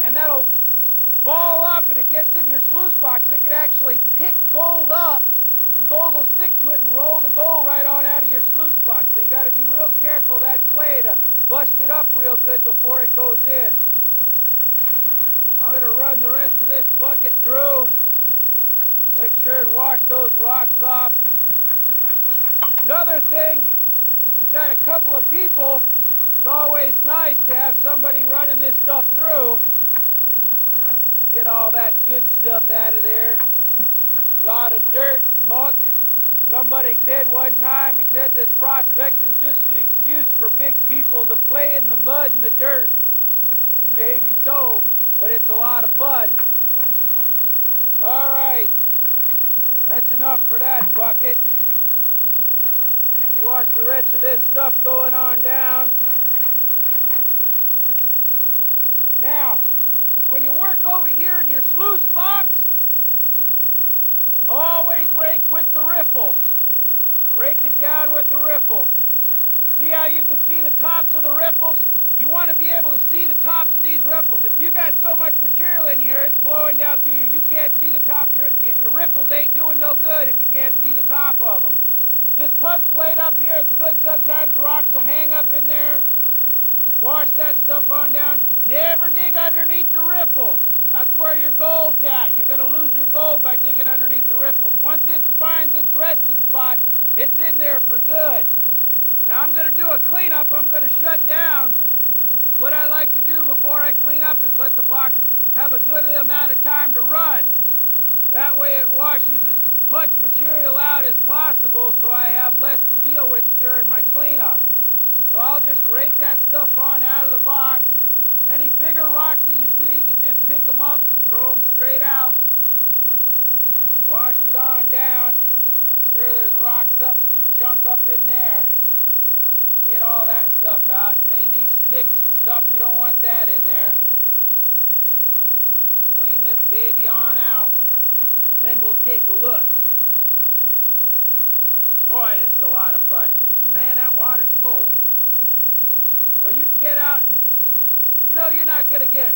and that'll ball up and it gets in your sluice box. It can actually pick gold up, and gold will stick to it and roll the gold right on out of your sluice box. So you got to be real careful of that clay to bust it up real good before it goes in. I'm going to run the rest of this bucket through. Make sure and wash those rocks off. Another thing, we've got a couple of people. It's always nice to have somebody running this stuff through. Get all that good stuff out of there. A lot of dirt, muck. Somebody said one time, he said this prospecting is just an excuse for big people to play in the mud and the dirt. It may be so, but it's a lot of fun. All right, that's enough for that bucket. Wash the rest of this stuff going on down. Now, when you work over here in your sluice box, always rake with the riffles. Rake it down with the riffles. See how you can see the tops of the riffles? You want to be able to see the tops of these riffles. If you got so much material in here, it's blowing down through you, you can't see the top. Your riffles ain't doing no good if you can't see the top of them. This punch plate up here, it's good. Sometimes rocks will hang up in there. Wash that stuff on down. Never dig underneath the riffles. That's where your gold's at. You're going to lose your gold by digging underneath the riffles. Once it finds its resting spot, it's in there for good. Now I'm going to do a cleanup. I'm going to shut down. What I like to do before I clean up is let the box have a good amount of time to run. That way it washes as much material out as possible so I have less to deal with during my cleanup. So I'll just rake that stuff on out of the box. Any bigger rocks that you see, you can just pick them up, throw them straight out. Wash it on down. Sure there's rocks up, junk up in there. Get all that stuff out. Any of these sticks and stuff, you don't want that in there. Clean this baby on out. Then we'll take a look. Boy, this is a lot of fun. Man, that water's cold. Well, you can get out and, you know, you're not going to get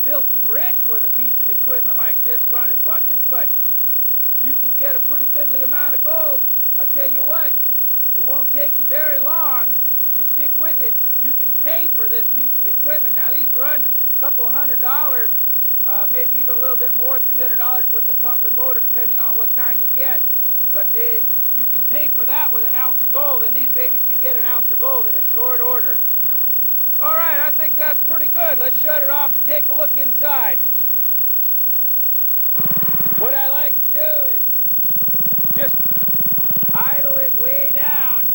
filthy rich with a piece of equipment like this running buckets, but you can get a pretty goodly amount of gold. I'll tell you what. It won't take you very long. You stick with it, you can pay for this piece of equipment. Now these run a couple of $100, maybe even a little bit more, $300 with the pump and motor, depending on what kind you get. But you can pay for that with an ounce of gold, and these babies can get an ounce of gold in a short order. All right, I think that's pretty good. Let's shut it off and take a look inside. What I like to do is just idle it way down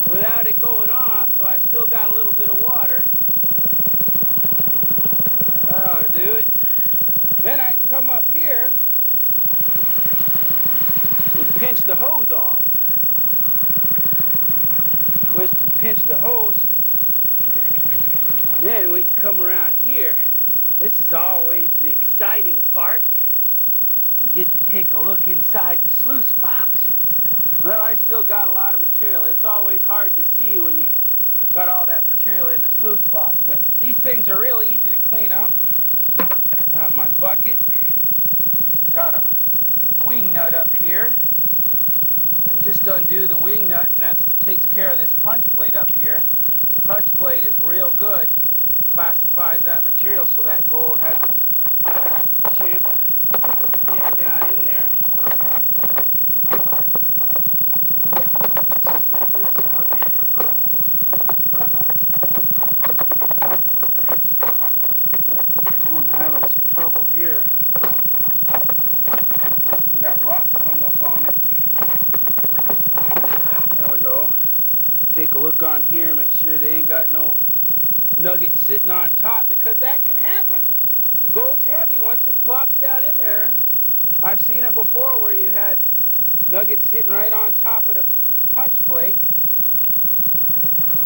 without it going off, so I still got a little bit of water. That ought to do it. Then I can come up here and pinch the hose off. Twist and pinch the hose. Then we can come around here. This is always the exciting part. You get to take a look inside the sluice box. Well, I still got a lot of material. It's always hard to see when you got all that material in the sluice box, but these things are real easy to clean up. Got my bucket. Got a wing nut up here. And just undo the wing nut, and that takes care of this punch plate up here. This punch plate is real good. Classifies that material so that gold has a chance of getting down in there. Slip this out. Oh, I'm having some trouble here. We got rocks hung up on it. There we go. Take a look on here, make sure they ain't got no nuggets sitting on top, because that can happen. Gold's heavy once it plops down in there. I've seen it before where you had nuggets sitting right on top of the punch plate.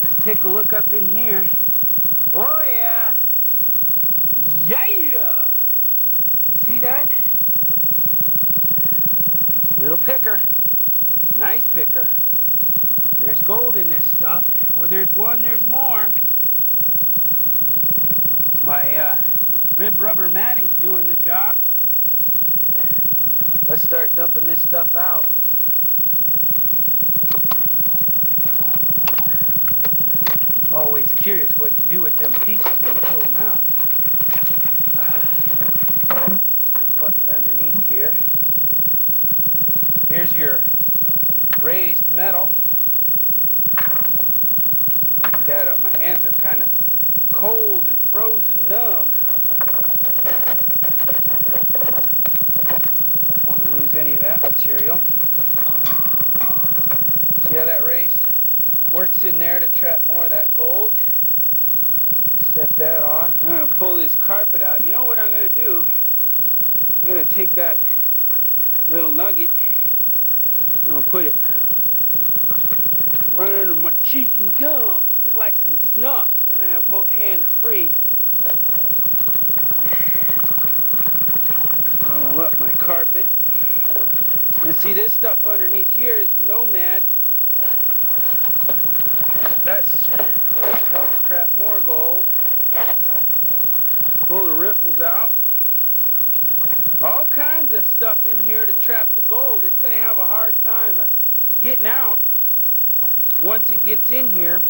Let's take a look up in here. Oh yeah. Yeah! You see that? Little picker. Nice picker. There's gold in this stuff. Where there's one, there's more. My rib rubber matting's doing the job. Let's start dumping this stuff out. Always curious what to do with them pieces when you pull them out. Put my bucket underneath here. Here's your raised metal. Get that up. My hands are kind of cold and frozen numb. Don't want to lose any of that material. See how that race works in there to trap more of that gold? Set that off. I'm going to pull this carpet out. You know what I'm going to do? I'm going to take that little nugget, I'm going to put it right under my cheek and gum, just like some snuff. And then I have both hands free. Roll up my carpet. And see, this stuff underneath here is the nomad. That's helps trap more gold. Pull the riffles out. All kinds of stuff in here to trap the gold. It's going to have a hard time getting out once it gets in here.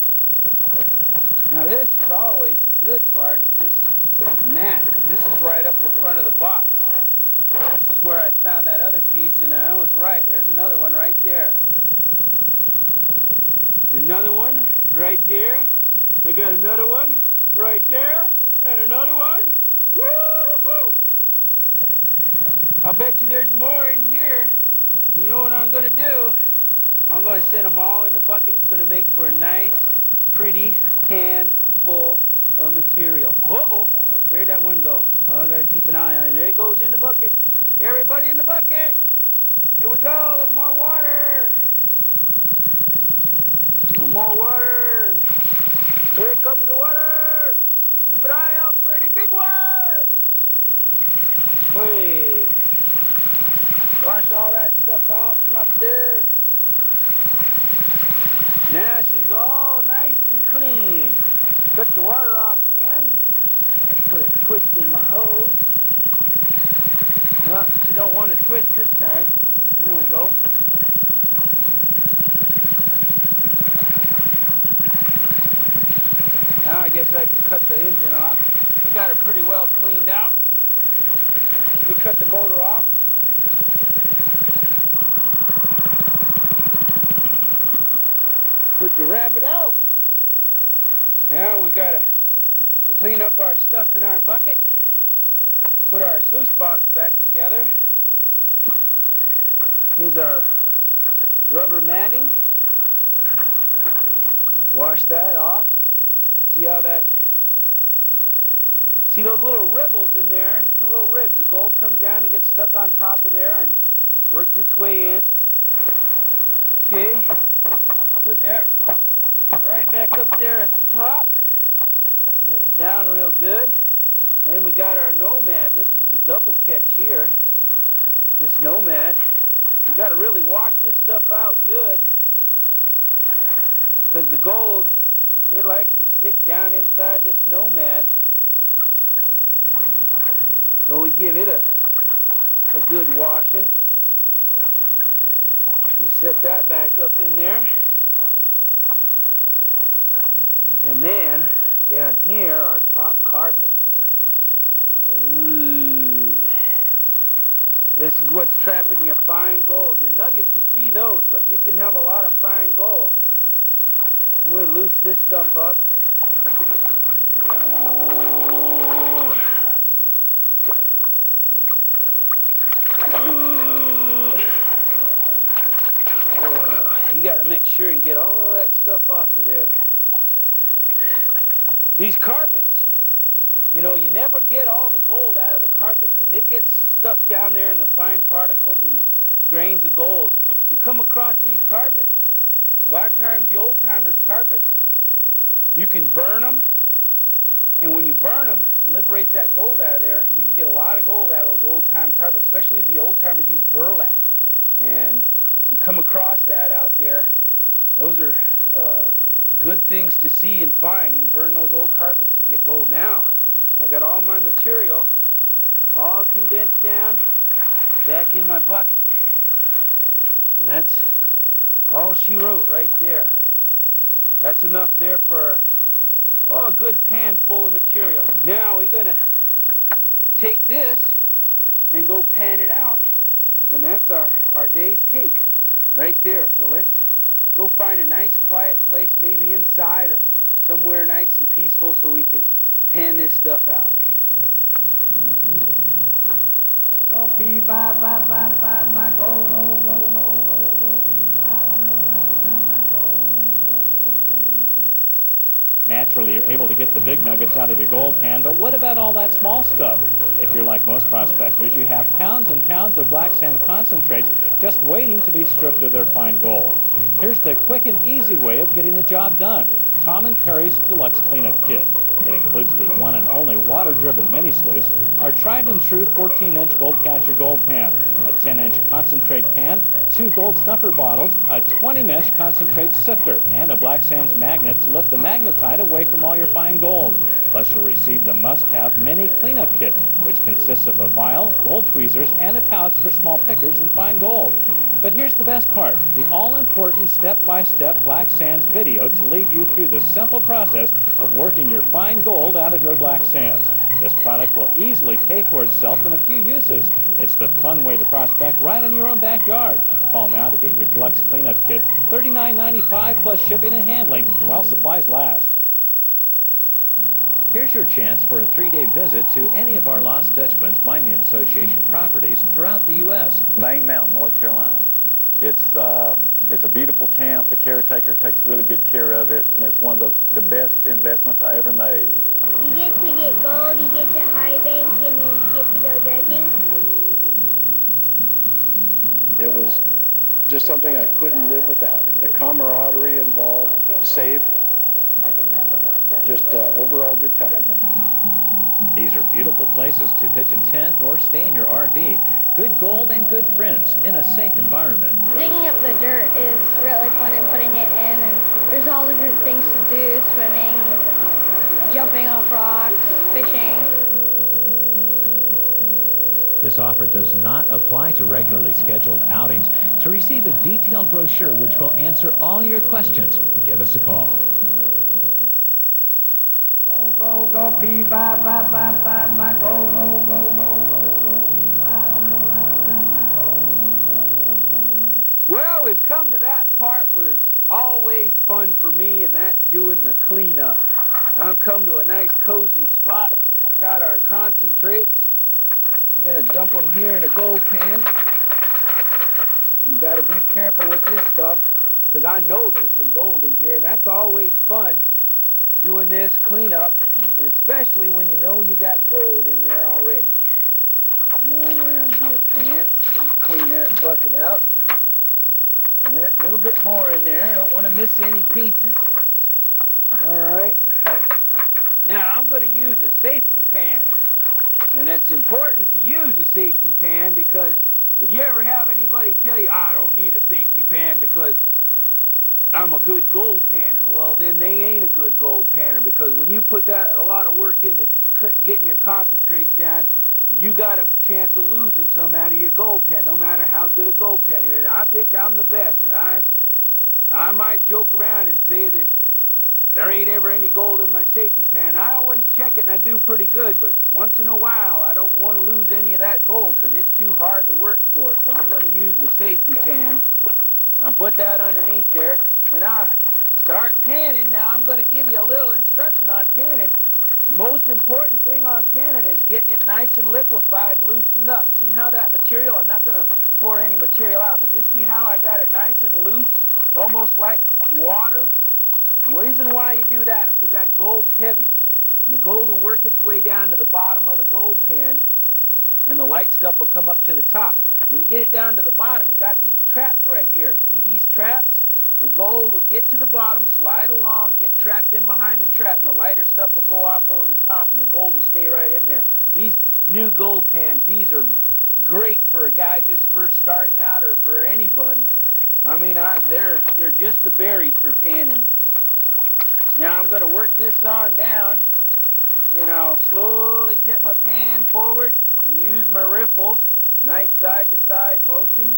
Now this is always the good part, is this mat, because this is right up in front of the box. This is where I found that other piece, and I was right. There's another one right there. There's another one right there. I got another one right there, and another one. Woo-hoo! I'll bet you there's more in here. You know what I'm gonna do? I'm gonna send them all in the bucket. It's gonna make for a nice, pretty pan full of material. Uh-oh, where'd that one go? Oh, I gotta keep an eye on him. There he goes in the bucket. Everybody in the bucket. Here we go, a little more water. A little more water. Here comes the water. Keep an eye out for any big ones. Wait. Wash all that stuff out from up there. Now she's all nice and clean. Cut the water off again. Put a twist in my hose. Well, she don't want to twist this time. There we go. Now I guess I can cut the engine off. I got her pretty well cleaned out. We cut the motor off. Put the rabbit out. Now we gotta clean up our stuff in our bucket. Put our sluice box back together. Here's our rubber matting. Wash that off. See how that, see those little ribbles in there, the little ribs, the gold comes down and gets stuck on top of there and worked its way in. Okay, put that right back up there at the top. Sure it's down real good. And we got our nomad. This is the double catch here. This nomad. We got to really wash this stuff out good, because the gold, it likes to stick down inside this nomad. So we give it a good washing. We set that back up in there. And then down here, our top carpet. Ooh. This is what's trapping your fine gold. Your nuggets, you see those, but you can have a lot of fine gold. We'll loose this stuff up. You gotta make sure and get all that stuff off of there. These carpets, you know, you never get all the gold out of the carpet because it gets stuck down there in the fine particles and the grains of gold. You come across these carpets, a lot of times the old-timers' carpets, you can burn them, and when you burn them, it liberates that gold out of there, and you can get a lot of gold out of those old-time carpets, especially the old-timers use burlap. And you come across that out there, those are good things to see and find. You can burn those old carpets and get gold. Now, I got all my material all condensed down back in my bucket. And that's all she wrote right there. That's enough there for, oh, a good pan full of material. Now we're gonna take this and go pan it out, and that's our day's take right there. So let's go find a nice quiet place, maybe inside or somewhere nice and peaceful, so we can pan this stuff out. Go, pee, bye, bye, bye, bye, bye, go, go, go, go, go, go, pee, bye, bye, bye, bye, go. Naturally, you're able to get the big nuggets out of your gold pan, but what about all that small stuff? If you're like most prospectors, you have pounds and pounds of black sand concentrates just waiting to be stripped of their fine gold. Here's the quick and easy way of getting the job done. Tom and Perry's Deluxe Cleanup Kit. It includes the one and only water-driven mini sluice, our tried and true 14-inch Gold Catcher gold pan, a 10-inch concentrate pan, 2 gold snuffer bottles, a 20-mesh concentrate sifter, and a black sands magnet to lift the magnetite away from all your fine gold. Plus, you'll receive the must-have mini cleanup kit, which consists of a vial, gold tweezers, and a pouch for small pickers and fine gold. But here's the best part, the all-important step-by-step black sands video to lead you through the simple process of working your fine gold out of your black sands. This product will easily pay for itself in a few uses. It's the fun way to prospect right in your own backyard. Call now to get your deluxe cleanup kit, $39.95 plus shipping and handling while supplies last. Here's your chance for a 3-day visit to any of our Lost Dutchman's Mining Association properties throughout the U.S. Bane Mountain, North Carolina. It's a beautiful camp. The caretaker takes really good care of it, and it's one of the best investments I ever made. You get to get gold, you get to high bank, and you get to go dredging. It was just something I couldn't live without. The camaraderie involved, safe, just overall good time. These are beautiful places to pitch a tent or stay in your RV. Good gold and good friends in a safe environment. Digging up the dirt is really fun and putting it in, and there's all different things to do, swimming, jumping off rocks, fishing. This offer does not apply to regularly scheduled outings. To receive a detailed brochure which will answer all your questions, give us a call. Go, go, pee, bye, bye, bye, bye, bye, go, go, go, go, pee, bye, bye, bye, go. Well, we've come to that part was always fun for me, and that's doing the cleanup. I've come to a nice cozy spot. We got our concentrates. I'm gonna dump them here in a gold pan. You gotta be careful with this stuff, because I know there's some gold in here, and that's always fun. Doing this cleanup, and especially when you know you got gold in there already. Come on around here, pan. Clean that bucket out. A little bit more in there. I don't want to miss any pieces. All right. Now I'm going to use a safety pan, and it's important to use a safety pan because if you ever have anybody tell you, I don't need a safety pan because I'm a good gold panner. Well, then they ain't a good gold panner, because when you put a lot of work into getting your concentrates down, you got a chance of losing some out of your gold pan, no matter how good a gold panner you're. And I think I'm the best, and I might joke around and say that there ain't ever any gold in my safety pan. And I always check it, and I do pretty good, but once in a while, I don't want to lose any of that gold because it's too hard to work for. So I'm going to use the safety pan. I'll put that underneath there, and I'll start panning. Now I'm going to give you a little instruction on panning. Most important thing on panning is getting it nice and liquefied and loosened up. See how that material, I'm not going to pour any material out, but just see how I got it nice and loose, almost like water. The reason why you do that is because that gold's heavy. And the gold will work its way down to the bottom of the gold pan, and the light stuff will come up to the top. When you get it down to the bottom, you got these traps right here. You see these traps? The gold will get to the bottom, slide along, get trapped in behind the trap, and the lighter stuff will go off over the top, and the gold will stay right in there. These new gold pans, these are great for a guy just first starting out, or for anybody. I mean, they're just the berries for panning. Now I'm going to work this on down, and I'll slowly tip my pan forward and use my riffles. Nice side-to-side motion.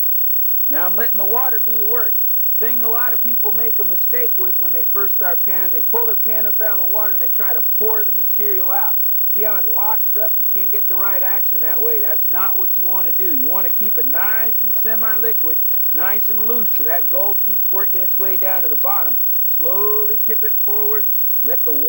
Now I'm letting the water do the work. Thing a lot of people make a mistake with when they first start panning is they pull their pan up out of the water and they try to pour the material out. See how it locks up? You can't get the right action that way. That's not what you want to do. You want to keep it nice and semi-liquid, nice and loose, so that gold keeps working its way down to the bottom. Slowly tip it forward. Let the water